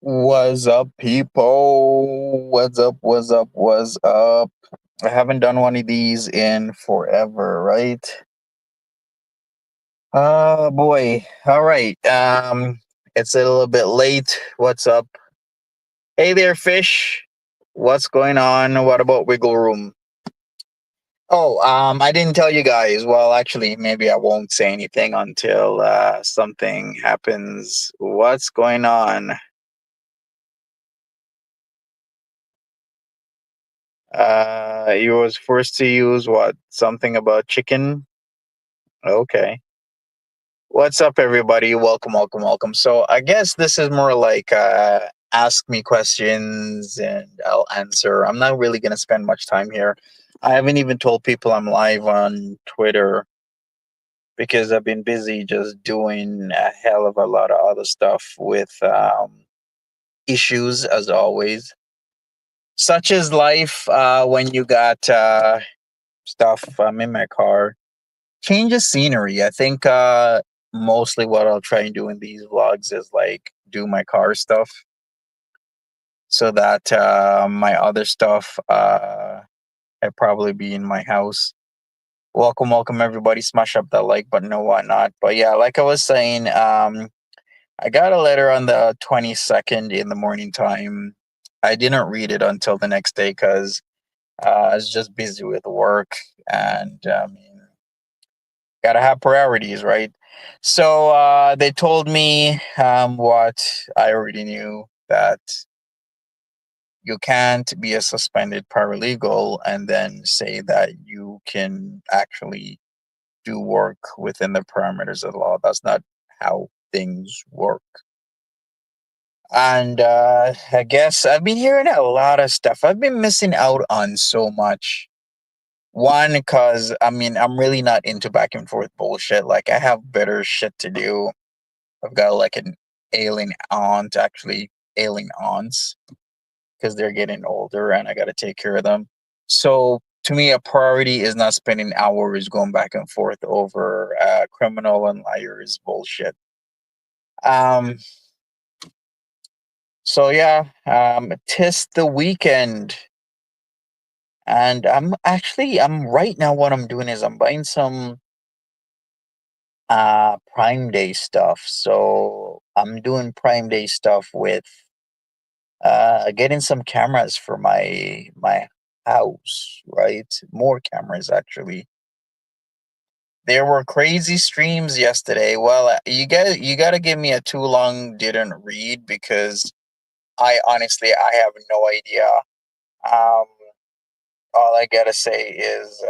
What's up, people? What's up? What's up? What's up? I haven't done one of these in forever, right? Oh boy. All right. It's a little bit late. What's up? Hey there, fish. What's going on? What about wiggle room? Oh, I didn't tell you guys. Well, actually, maybe I won't say anything until something happens. What's going on? You was forced to use what? Something about chicken? Okay. What's up, everybody? Welcome, welcome, welcome. So, I guess this is more like ask me questions and I'll answer. I'm not really going to spend much time here. I haven't even told people I'm live on Twitter because I've been busy just doing a hell of a lot of other stuff with issues, as always, such as life when you got stuff. I'm in my car. Change of scenery. I think mostly what I'll try and do in these vlogs is like do my car stuff so that my other stuff I probably be in my house. Welcome, welcome everybody. Smash up that like button and whatnot. But yeah, like I was saying, I got a letter on the 22nd in the morning time. I didn't read it until the next day because I was just busy with work and gotta have priorities, right? So they told me what I already knew, that you can't be a suspended paralegal and then say that you can actually do work within the parameters of the law. That's not how things work. And I guess I've been hearing a lot of stuff. I've been missing out on so much. One, because I'm really not into back and forth bullshit. Like, I have better shit to do. I've got like an ailing aunt, actually ailing aunts, because they're getting older and I got to take care of them. So to me, a priority is not spending hours going back and forth over criminal and liars bullshit. Um, so yeah, tis the weekend, and I'm right now. What I'm doing is I'm buying some Prime Day stuff. So I'm doing Prime Day stuff with getting some cameras for my house, right? More cameras, actually. There were crazy streams yesterday. Well, you got to give me a too long didn't read, because I honestly I have no idea. Um, all I gotta say is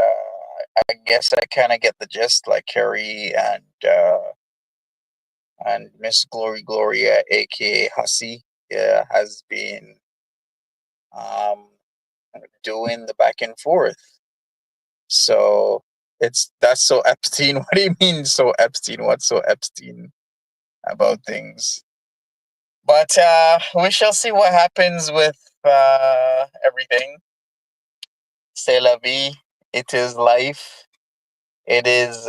I guess I kind of get the gist. Like Carrie and Miss Glory Gloria, aka Hussy, yeah, has been um doing the back and forth. So that's so Epstein. What do you mean so Epstein? What's so Epstein about things? But we shall see what happens with everything. C'est la vie. It is life. It is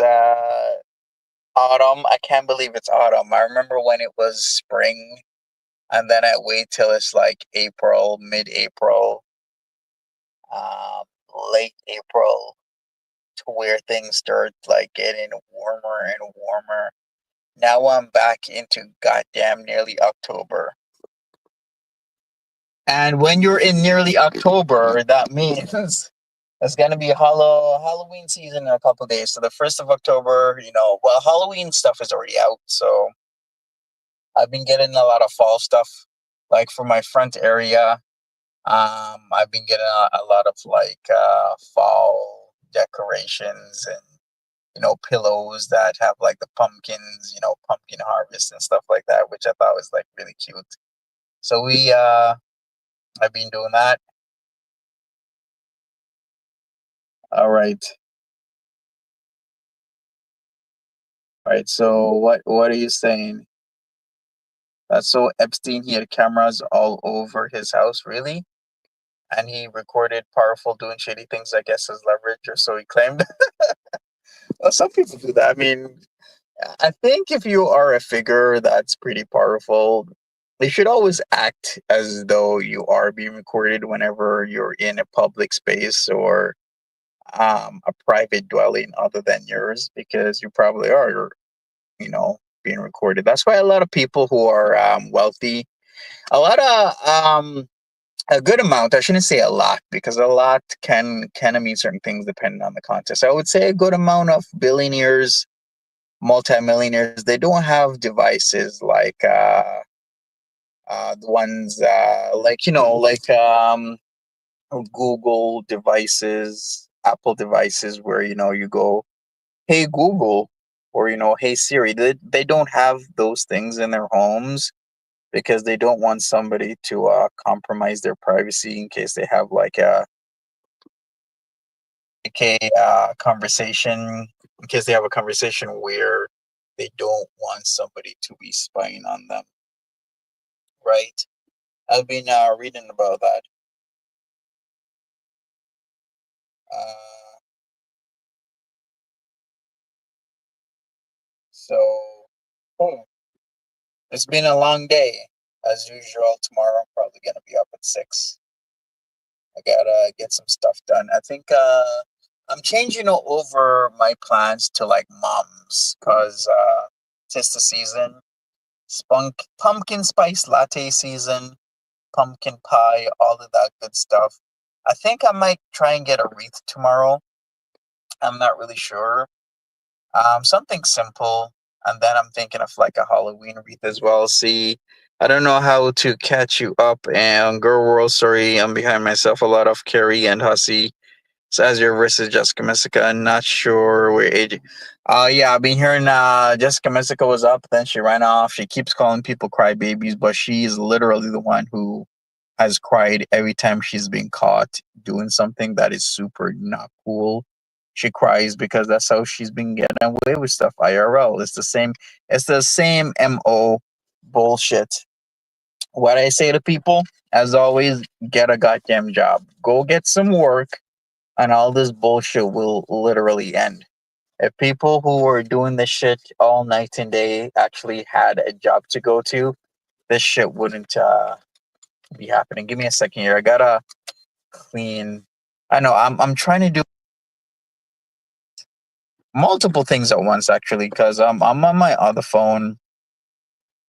autumn. I can't believe it's autumn. I remember when it was spring, and then I wait till it's like April, mid-April, um, late April, to where things start like getting warmer and warmer. Now I'm back into goddamn nearly October. And when you're in nearly October, that means it's gonna be Halloween season in a couple days. So the 1st of October, well, Halloween stuff is already out. So I've been getting a lot of fall stuff, like for my front area. I've been getting a lot of like fall decorations and pillows that have like the pumpkins, pumpkin harvest and stuff like that, which I thought was like really cute. So I've been doing that. All right. All right. So what are you saying? That's so Epstein, he had cameras all over his house, really? And he recorded powerful doing shady things, I guess, as leverage, or so he claimed. Well, some people do that. I mean, I think if you are a figure that's pretty powerful, They should always act as though you are being recorded whenever you're in a public space or a private dwelling other than yours, because you probably are, being recorded. That's why a lot of people who are wealthy, a lot of a good amount. I shouldn't say a lot because a lot can mean certain things depending on the context. I would say a good amount of billionaires, multimillionaires, they don't have devices like the ones like Google devices, Apple devices, where you go, "Hey Google," or "Hey Siri." They don't have those things in their homes because they don't want somebody to compromise their privacy in case they have like a conversation, in case they have a conversation where they don't want somebody to be spying on them, right? I've been reading about that. Uh, so, hmm, it's been a long day. As usual, tomorrow I'm probably gonna be up at 6. I gotta get some stuff done. I think I'm changing over my plans to like mums, cause tis the season. Pumpkin spice latte season, pumpkin pie, all of that good stuff. I think I might try and get a wreath tomorrow. I'm not really sure. Something simple, and then I'm thinking of like a Halloween wreath as well. See, I don't know how to catch you up. And Girl World, sorry, I'm behind myself. A lot of Carrie and Hussey. Sazio versus Jessica Messica. Not sure where AJ. Yeah, I've been hearing Jessica Messica was up, then she ran off. She keeps calling people crybabies, but she's literally the one who has cried every time she's been caught doing something that is super not cool. She cries because that's how she's been getting away with stuff IRL. It's the same MO bullshit. What I say to people, as always, get a goddamn job. Go get some work and all this bullshit will literally end. If people who were doing this shit all night and day actually had a job to go to, this shit wouldn't be happening. Give me a second here. I gotta clean. I know I'm trying to do multiple things at once actually because I'm on my other phone.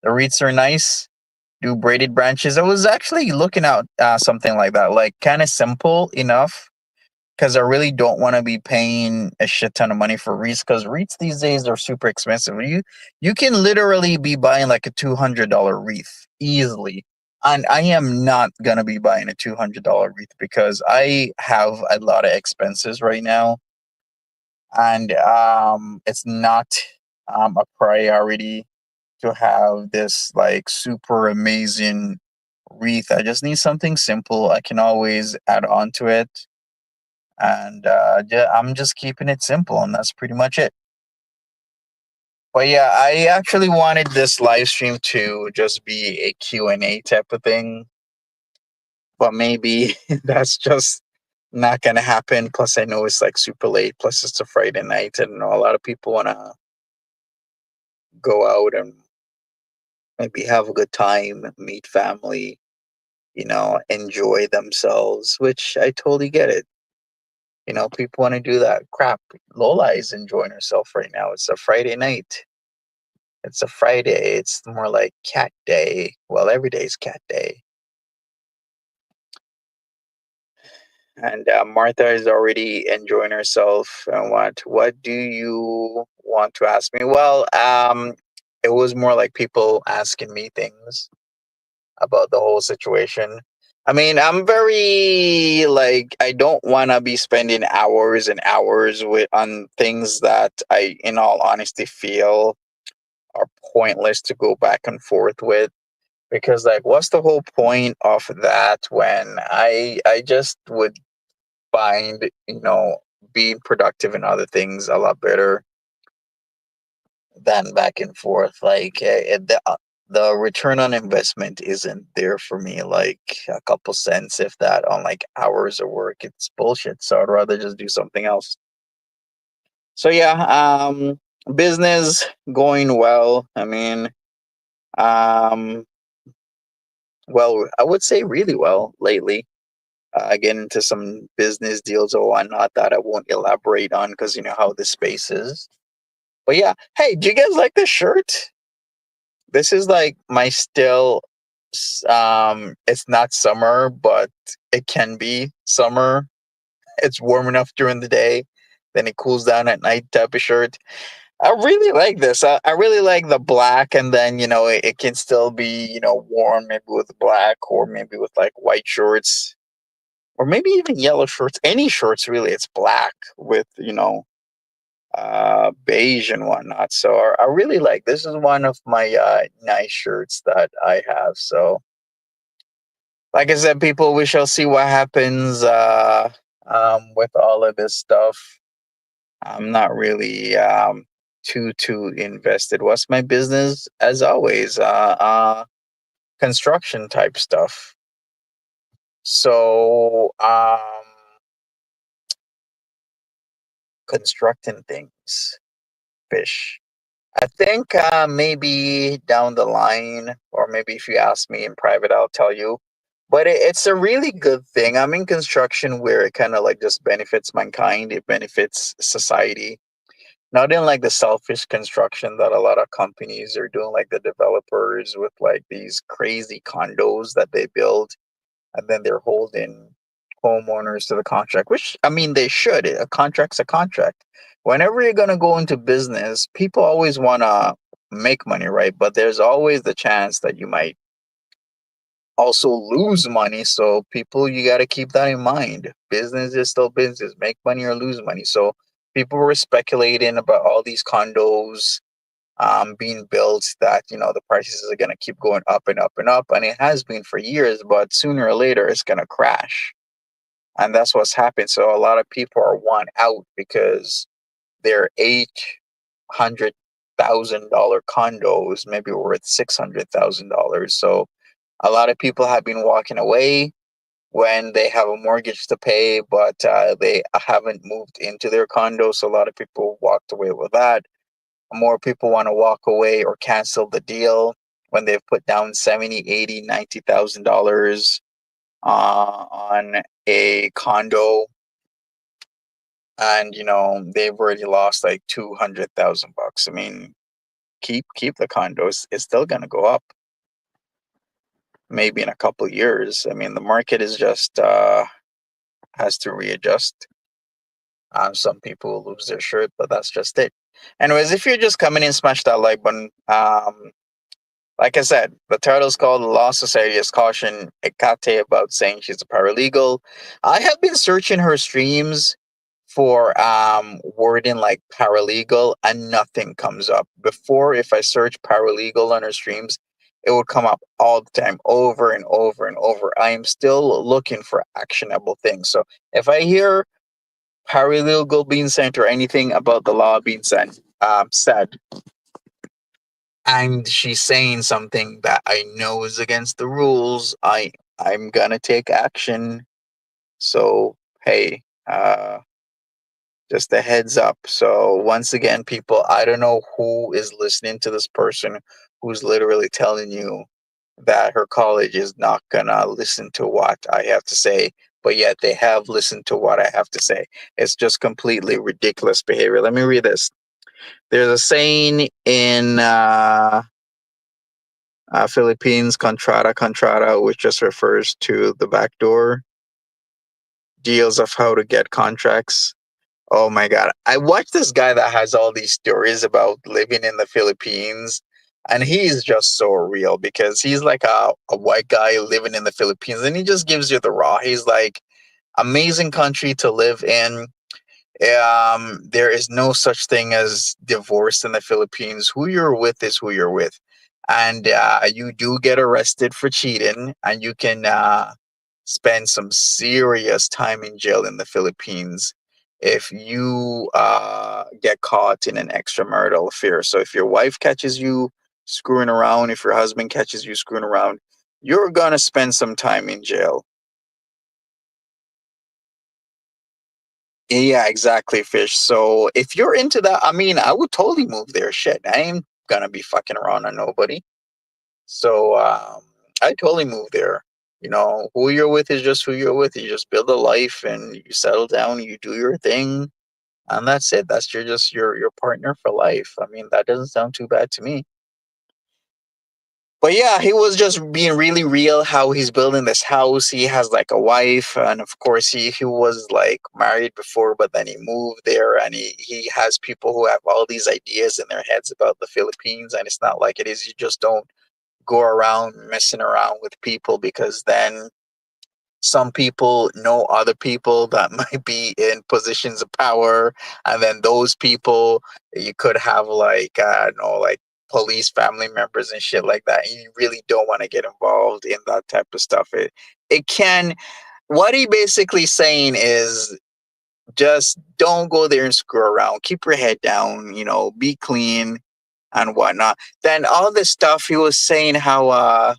The reeds are nice. Do braided branches. I was actually looking out something like that, like kind of simple enough because I really don't want to be paying a shit ton of money for REITs because REITs these days are super expensive. You can literally be buying like a $200 wreath easily. And I am not gonna be buying a $200 wreath because I have a lot of expenses right now, and it's not a priority to have this like super amazing wreath. I just need something simple. I can always add on to it, and I'm just keeping it simple, and that's pretty much it. But yeah, I actually wanted this live stream to just be a Q&A type of thing, but maybe that's just not gonna happen. Plus, I know it's like super late. Plus, it's a Friday night, and a lot of people wanna go out and maybe have a good time, meet family, enjoy themselves. Which I totally get it. People want to do that. Crap, Lola is enjoying herself right now. It's a Friday night. It's a Friday. It's more like cat day. Well, every day is cat day. And Martha is already enjoying herself. And what do you want to ask me? Well, it was more like people asking me things about the whole situation. I mean, I'm very like I don't want to be spending hours and hours with on things that I, in all honesty, feel are pointless to go back and forth with, because like what's the whole point of that when I just would find being productive in other things a lot better than back and forth. Like the return on investment isn't there for me, like a couple cents if that on like hours of work. It's bullshit, so I'd rather just do something else. So yeah, business going well. I mean, um Well, I would say really well lately. Get into some business deals or whatnot that I won't elaborate on because you know how the space is. But yeah, hey, do you guys like this shirt? This is like my still. It's not summer, but it can be summer. It's warm enough during the day, then it cools down at night type of shirt. I really like this. I really like the black, and then you know it can still be warm, maybe with black or maybe with like white shorts or maybe even yellow shorts. Any shorts really. It's black with beige and whatnot. So I really like this. Is one of my nice shirts that I have. So like I said, people, we shall see what happens with all of this stuff. I'm not really too invested. What's my business? As always, construction type stuff. So constructing things, fish. I think maybe down the line, or maybe if you ask me in private, I'll tell you. But it's a really good thing. I'm in construction where it kind of like just benefits mankind. It benefits society. Not in like the selfish construction that a lot of companies are doing, like the developers with like these crazy condos that they build and then they're holding homeowners to the contract, which I mean they should. A contract's a contract. Whenever you're gonna go into business, people always wanna make money, right? But there's always the chance that you might also lose money. So people, you gotta keep that in mind. Business is still business. Make money or lose money. So people were speculating about all these condos being built that the prices are going to keep going up and up and up, and it has been for years, but sooner or later it's going to crash, and that's what's happened. So a lot of people are want out because their $800,000 condos maybe worth $600,000. So a lot of people have been walking away when they have a mortgage to pay, but they haven't moved into their condo. So a lot of people walked away with that. More people want to walk away or cancel the deal when they've put down 70, 80, $90,000 on a condo, and they've already lost like 200,000 bucks. I mean, keep the condos. It's still going to go up maybe in a couple years. I mean, the market is just has to readjust. Some people will lose their shirt, but that's just it. Anyways, if you're just coming in, smash that like button. Like I said, the title's called The Law Society has cautioned Hekate about saying she's a paralegal. I have been searching her streams for wording like paralegal and nothing comes up. Before, if I search paralegal on her streams, it would come up all the time, over and over and over. I am still looking for actionable things. So if I hear paralegal being sent or anything about the law being said, and she's saying something that I know is against the rules, I'm gonna take action. So hey, just a heads up. So once again, people, I don't know who is listening to this person who's literally telling you that her college is not gonna listen to what I have to say, but yet they have listened to what I have to say. It's just completely ridiculous behavior. Let me read this. There's a saying in Philippines, contrata, which just refers to the backdoor deals of how to get contracts. Oh my God. I watched this guy that has all these stories about living in the Philippines, and he's just so real because he's like a white guy living in the Philippines, and he just gives you the raw. He's like, amazing country to live in. There is no such thing as divorce in the Philippines. Who you're with is who you're with, and you do get arrested for cheating, and you can spend some serious time in jail in the Philippines if you get caught in an extramarital affair. So if your wife catches you screwing around, if your husband catches you screwing around, you're gonna spend some time in jail. Yeah, exactly, Fish. So if you're into that, I mean, I would totally move there. Shit, I ain't gonna be fucking around on nobody. So I totally move there. You know, who you're with is just who you're with. You just build a life and you settle down, you do your thing, and that's it. That's your partner for life. I mean, that doesn't sound too bad to me. But yeah, he was just being really real how he's building this house. He has like a wife, and of course he was like married before, but then he moved there, and he has people who have all these ideas in their heads about the Philippines, and it's not like it is. You just don't go around messing around with people, because then some people know other people that might be in positions of power, and then those people, you could have like I don't know, like police family members and shit like that. You really don't want to get involved in that type of stuff. It can, what he basically saying is, just don't go there and screw around, keep your head down, you know, be clean and whatnot. Then all this stuff he was saying how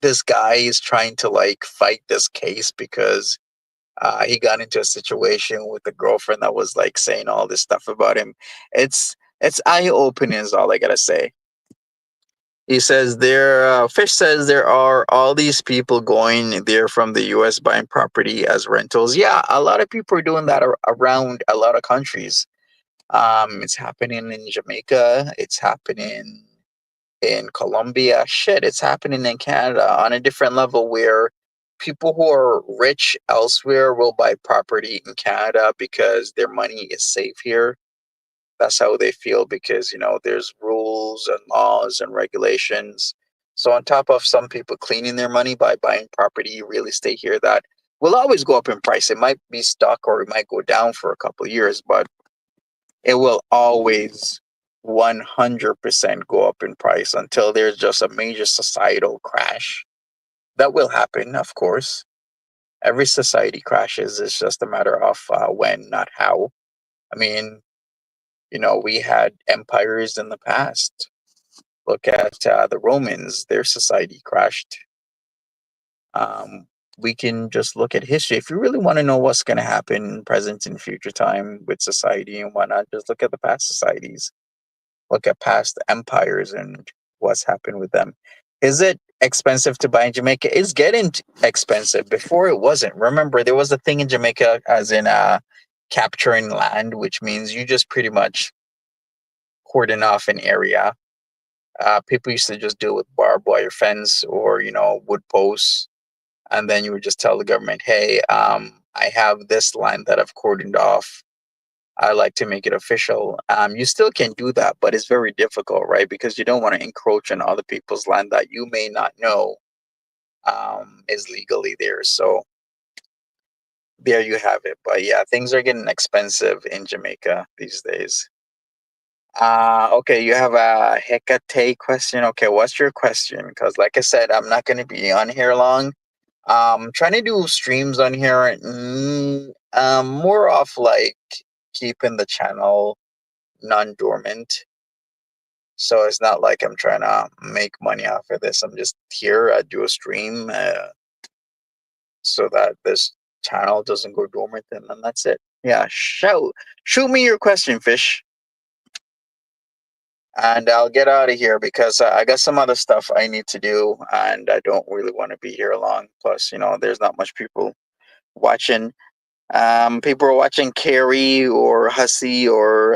this guy is trying to like fight this case because he got into a situation with a girlfriend that was like saying all this stuff about him. It's eye opening is all I gotta say. He says there, Fish says there are all these people going there from the U.S. buying property as rentals. Yeah, a lot of people are doing that around a lot of countries. It's happening in Jamaica. It's happening in Colombia. Shit, it's happening in Canada on a different level where people who are rich elsewhere will buy property in Canada because their money is safe here. That's how they feel because, you know, there's rules and laws and regulations. So, on top of some people cleaning their money by buying property, real estate here that will always go up in price. It might be stuck or it might go down for a couple of years, but it will always 100% go up in price until there's just a major societal crash. That will happen, of course. Every society crashes. It's just a matter of when, not how. I mean, you know, we had empires in the past. Look at the Romans, their society crashed. Um, we can just look at history. If you really want to know what's going to happen in present and future time with society and whatnot, just look at the past societies, look at past empires and what's happened with them. Is it expensive to buy in Jamaica? It's getting expensive. Before it wasn't. Remember, there was a thing in Jamaica as in capturing land, which means you just pretty much cordon off an area. People used to just do it with barbed wire fence or, you know, wood posts, and then you would just tell the government, "Hey, I have this land that I've cordoned off. I like to make it official." You still can do that, but it's very difficult, right? Because you don't want to encroach on other people's land that you may not know is legally theirs. So there you have it. But yeah, things are getting expensive in Jamaica these days. Okay, you have a Hekate question. Okay, what's your question? Because like I said, I'm not going to be on here long. Trying to do streams on here, more of like keeping the channel non-dormant. So it's not like I'm trying to make money off of this. I'm just here. I do a stream so that this channel doesn't go dormant, and then that's it. Yeah, shoot me your question, Fish, and I'll get out of here because I got some other stuff I need to do, and I don't really want to be here long. Plus, you know, there's not much people watching. People are watching Carrie or Hussey or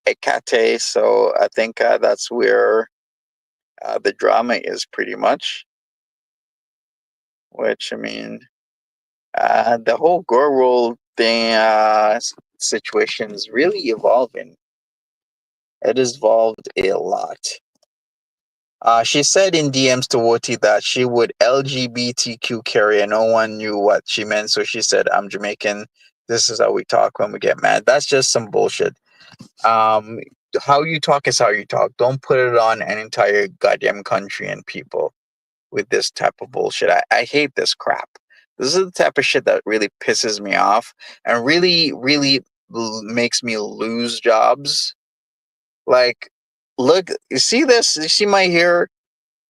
Hekate, so I think that's where the drama is pretty much. Which I mean, the whole girl role thing situation is really evolving. It has evolved a lot. She said in DMs to Woti that she would LGBTQ carry, and no one knew what she meant. So she said, "I'm Jamaican. This is how we talk when we get mad." That's just some bullshit. Um, how you talk is how you talk. Don't put it on an entire goddamn country and people with this type of bullshit. I hate this crap. This is the type of shit that really pisses me off and really, really makes me lose jobs. Like, look, you see this? You see my hair?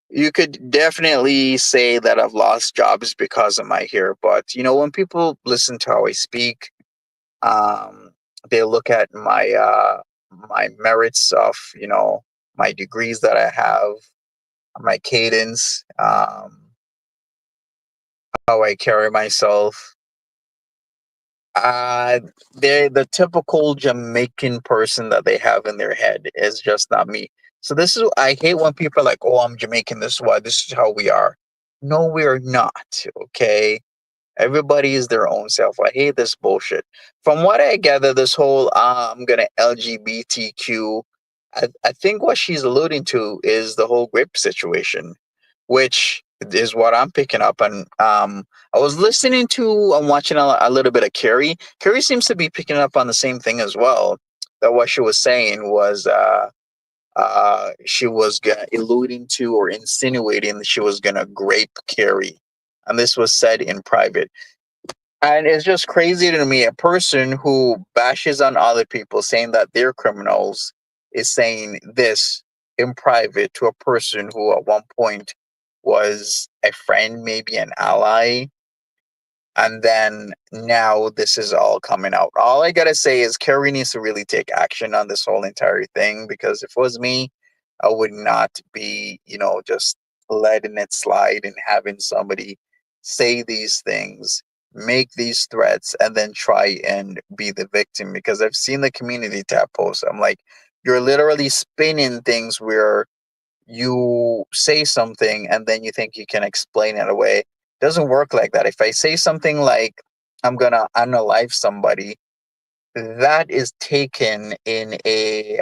You could definitely say that I've lost jobs because of my hair, but you know, when people listen to how I speak, um, they look at my merits of, you know, my degrees that I have, my cadence, how I carry myself. Uh, they're the typical Jamaican person that they have in their head is just not me. So this is I hate when people are like, "Oh, I'm Jamaican. This is why. This is how we are." No, we are not. Okay, everybody is their own self. I hate this bullshit. From what I gather, this whole I'm gonna LGBTQ. I think what she's alluding to is the whole grape situation, which is what I'm picking up. And I was listening to and watching a little bit of Carrie. Carrie seems to be picking up on the same thing as well. That what she was saying was she was alluding to or insinuating that she was gonna grape Carrie, and this was said in private. And it's just crazy to me. A person who bashes on other people, saying that they're criminals, is saying this in private to a person who at one point was a friend, maybe an ally, and then now this is all coming out. All I gotta say is Kerry needs to really take action on this whole entire thing, because if it was me, I would not be, just letting it slide and having somebody say these things, make these threats, and then try and be the victim. Because I've seen the community tab posts. I'm like, you're literally spinning things where you say something and then you think you can explain it away. Doesn't work like that. If I say something like I'm gonna unalive somebody, that is taken in a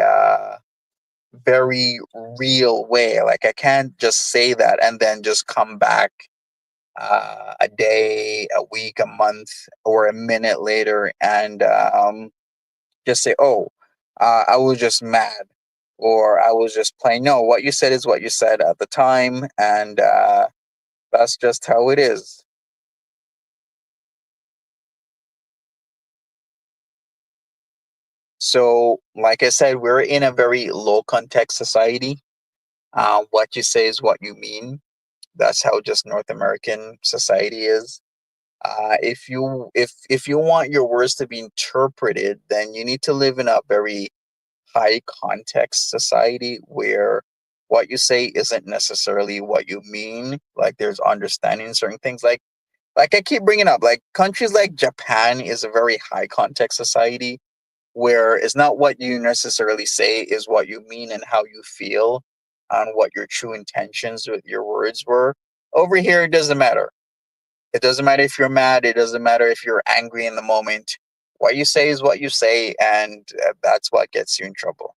very real way. Like I can't just say that and then just come back a day, a week, a month, or a minute later and just say, "Oh, I was just mad," or "I was just playing." No, what you said is what you said at the time, and that's just how it is. So, like I said, we're in a very low context society. What you say is what you mean. That's how just North American society is. If you want your words to be interpreted, then you need to live in a very high context society where what you say isn't necessarily what you mean. Like there's understanding certain things. Like I keep bringing up, like countries like Japan is a very high context society where it's not what you necessarily say is what you mean and how you feel and what your true intentions with your words were. Over here, it doesn't matter. It doesn't matter if you're mad. It doesn't matter if you're angry in the moment. What you say is what you say, and that's what gets you in trouble.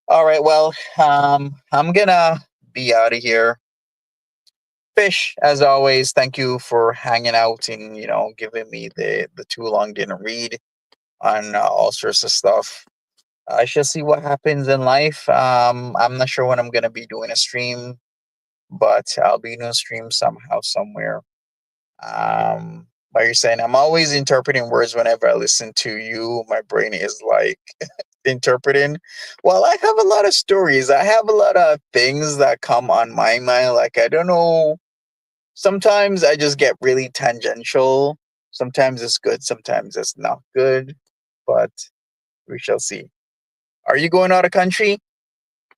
All right, well, I'm gonna be out of here. Fish, as always, thank you for hanging out and giving me the too long didn't read on all sorts of stuff. I shall see what happens in life. I'm not sure when I'm gonna be doing a stream, but I'll be doing a stream somehow, somewhere. Like you're saying, I'm always interpreting words whenever I listen to you. My brain is like interpreting. Well, I have a lot of stories. I have a lot of things that come on my mind. Like, I don't know. Sometimes I just get really tangential. Sometimes it's good. Sometimes it's not good. But we shall see. Are you going out of country?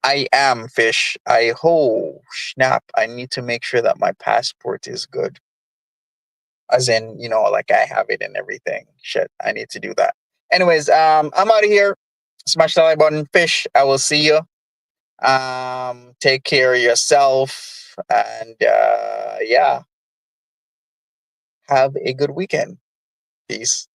I am, Fish. Snap. I need to make sure that my passport is good. As in, like I have it and everything. Shit, I need to do that. Anyways, I'm out of here. Smash the like button, Fish. I will see you. Take care of yourself, and yeah, have a good weekend. Peace.